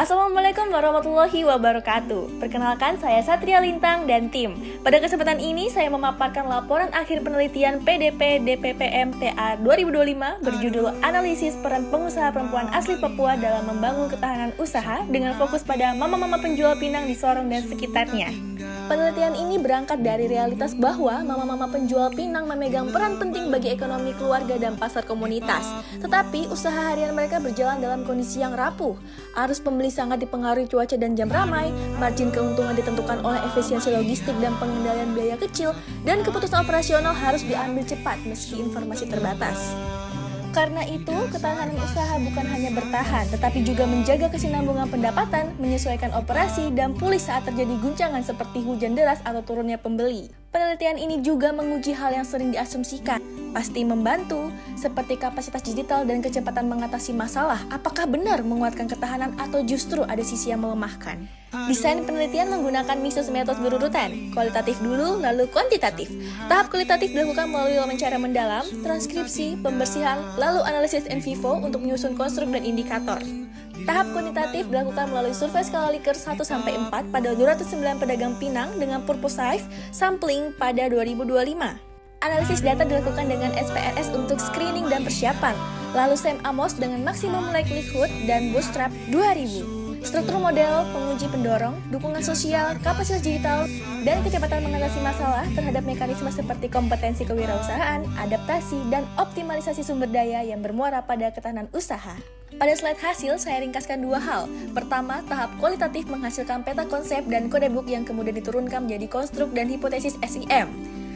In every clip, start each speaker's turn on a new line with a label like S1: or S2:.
S1: Assalamualaikum warahmatullahi wabarakatuh. Perkenalkan, saya Satria Lintang dan tim. Pada kesempatan ini saya memaparkan laporan akhir penelitian PDP DPPM TA 2025 berjudul Analisis Peran Pengusaha Perempuan Asli Papua dalam Membangun Ketahanan Usaha dengan fokus pada mama-mama penjual pinang di Sorong dan sekitarnya. Penelitian ini berangkat dari realitas bahwa mama-mama penjual pinang memegang peran penting bagi ekonomi keluarga dan pasar komunitas. Tetapi usaha harian mereka berjalan dalam kondisi yang rapuh. Arus pembeli sangat dipengaruhi cuaca dan jam ramai, margin keuntungan ditentukan oleh efisiensi logistik dan pengendalian biaya kecil, dan keputusan operasional harus diambil cepat meski informasi terbatas. Karena itu, ketahanan usaha bukan hanya bertahan, tetapi juga menjaga kesinambungan pendapatan, menyesuaikan operasi, dan pulih saat terjadi guncangan seperti hujan deras atau turunnya pembeli. Penelitian ini juga menguji hal yang sering diasumsikan, pasti membantu, seperti kapasitas digital dan kecepatan mengatasi masalah. Apakah benar menguatkan ketahanan atau justru ada sisi yang melemahkan? Desain penelitian menggunakan misos metode berurutan, kualitatif dulu, lalu kuantitatif. Tahap kualitatif dilakukan melalui wawancara mendalam, transkripsi, pembersihan, lalu analisis in vivo untuk menyusun konstruk dan indikator. Tahap kuantitatif dilakukan melalui survei skala Likert 1-4 pada 209 pedagang pinang dengan purposive sampling pada 2025. Analisis data dilakukan dengan SPRS untuk screening dan persiapan, lalu Sam Amos dengan maksimum likelihood dan bootstrap 2000. Struktur model, penguji pendorong, dukungan sosial, kapasitas digital, dan kecepatan mengatasi masalah terhadap mekanisme seperti kompetensi kewirausahaan, adaptasi, dan optimalisasi sumber daya yang bermuara pada ketahanan usaha. Pada slide hasil, saya ringkaskan dua hal. Pertama, tahap kualitatif menghasilkan peta konsep dan kode book yang kemudian diturunkan menjadi konstruk dan hipotesis SIM.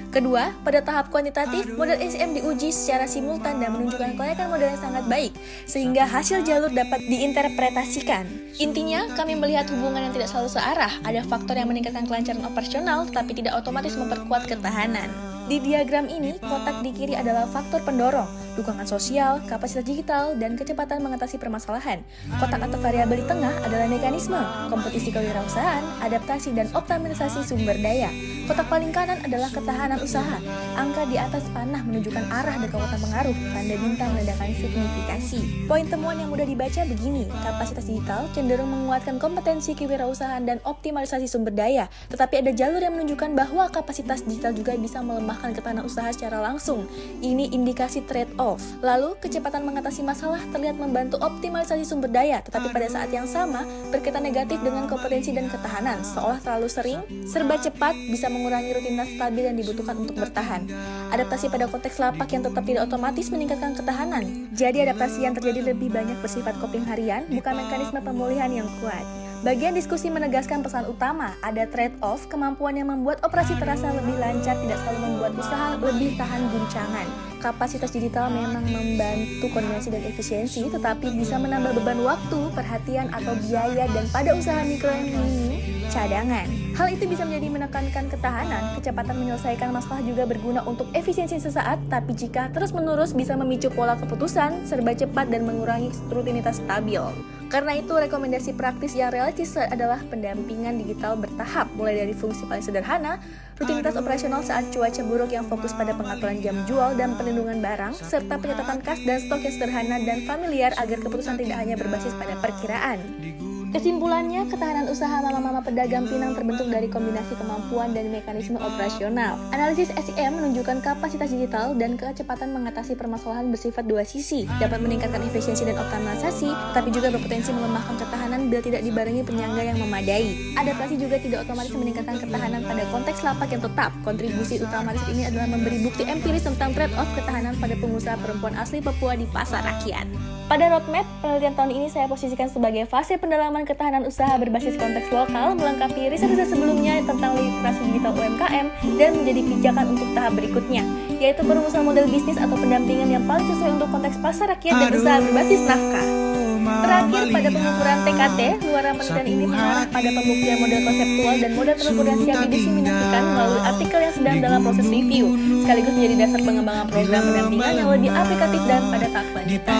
S1: Kedua, pada tahap kuantitatif, model SIM diuji secara simultan dan menunjukkan kelayakan model yang sangat baik, sehingga hasil jalur dapat diinterpretasikan. Intinya, kami melihat hubungan yang tidak selalu searah. Ada faktor yang meningkatkan kelancaran operasional, tetapi tidak otomatis memperkuat ketahanan. Di diagram ini, kotak di kiri adalah faktor pendorong, dukungan sosial, kapasitas digital, dan kecepatan mengatasi permasalahan. Kotak atau variabel di tengah adalah mekanisme, kompetisi kewirausahaan, adaptasi, dan optimalisasi sumber daya. Kotak paling kanan adalah ketahanan usaha. Angka di atas panah menunjukkan arah dan kekuatan pengaruh, tanda bintang menandakan signifikasi. Poin temuan yang mudah dibaca begini, kapasitas digital cenderung menguatkan kompetensi kewirausahaan dan optimalisasi sumber daya, tetapi ada jalur yang menunjukkan bahwa kapasitas digital juga bisa melemahkan ketahanan usaha secara langsung. Ini indikasi trade-off. Lalu, kecepatan mengatasi masalah terlihat membantu optimalisasi sumber daya, tetapi pada saat yang sama, berkaitan negatif dengan kompetensi dan ketahanan, seolah terlalu sering, serba cepat, bisa mengurangi rutinitas stabil yang dibutuhkan untuk bertahan. Adaptasi pada konteks lapak yang tetap tidak otomatis meningkatkan ketahanan. Jadi adaptasi yang terjadi lebih banyak bersifat coping harian, bukan mekanisme pemulihan yang kuat. Bagian diskusi menegaskan pesan utama, ada trade-off, kemampuan yang membuat operasi terasa lebih lancar tidak selalu membuat usaha lebih tahan guncangan. Kapasitas digital memang membantu koordinasi dan efisiensi, tetapi bisa menambah beban waktu, perhatian, atau biaya, dan pada usaha mikro yang minim, cadangan. Hal itu bisa menjadi menekankan ketahanan, kecepatan menyelesaikan masalah juga berguna untuk efisiensi sesaat, tapi jika terus-menerus bisa memicu pola keputusan, serba cepat, dan mengurangi rutinitas stabil. Karena itu, rekomendasi praktis yang realistis adalah pendampingan digital bertahap, mulai dari fungsi paling sederhana, rutinitas operasional saat cuaca buruk yang fokus pada pengaturan jam jual dan perlindungan barang, serta penyetatan kas dan stok yang sederhana dan familiar agar keputusan tidak hanya berbasis pada perkiraan. Kesimpulannya, ketahanan usaha mama-mama pedagang pinang terbentuk dari kombinasi kemampuan dan mekanisme operasional. Analisis SIM menunjukkan kapasitas digital dan kecepatan mengatasi permasalahan bersifat dua sisi, dapat meningkatkan efisiensi dan optimalisasi, tapi juga berpotensi melemahkan ketahanan bila tidak dibarengi penyangga yang memadai. Adaptasi juga tidak otomatis meningkatkan ketahanan pada konteks lapak yang tetap. Kontribusi utama riset ini adalah memberi bukti empiris tentang trade-off ketahanan pada pengusaha perempuan asli Papua di pasar rakyat. Pada roadmap, penelitian tahun ini saya posisikan sebagai fase pendalaman ketahanan usaha berbasis konteks lokal, melengkapi riset-riset sebelumnya tentang literasi digital UMKM, dan menjadi pijakan untuk tahap berikutnya, yaitu perumusan model bisnis atau pendampingan yang paling sesuai untuk konteks pasar rakyat dan usaha berbasis nafkah. Terakhir, pada pengukuran TKT, luaran penelitian ini mengarah pada pembuktian model konseptual dan model terukur yang siap didiseminasikan melalui artikel yang sedang dalam proses review, sekaligus menjadi dasar pengembangan program pendampingan yang lebih aplikatif dan pada tahap lanjutan.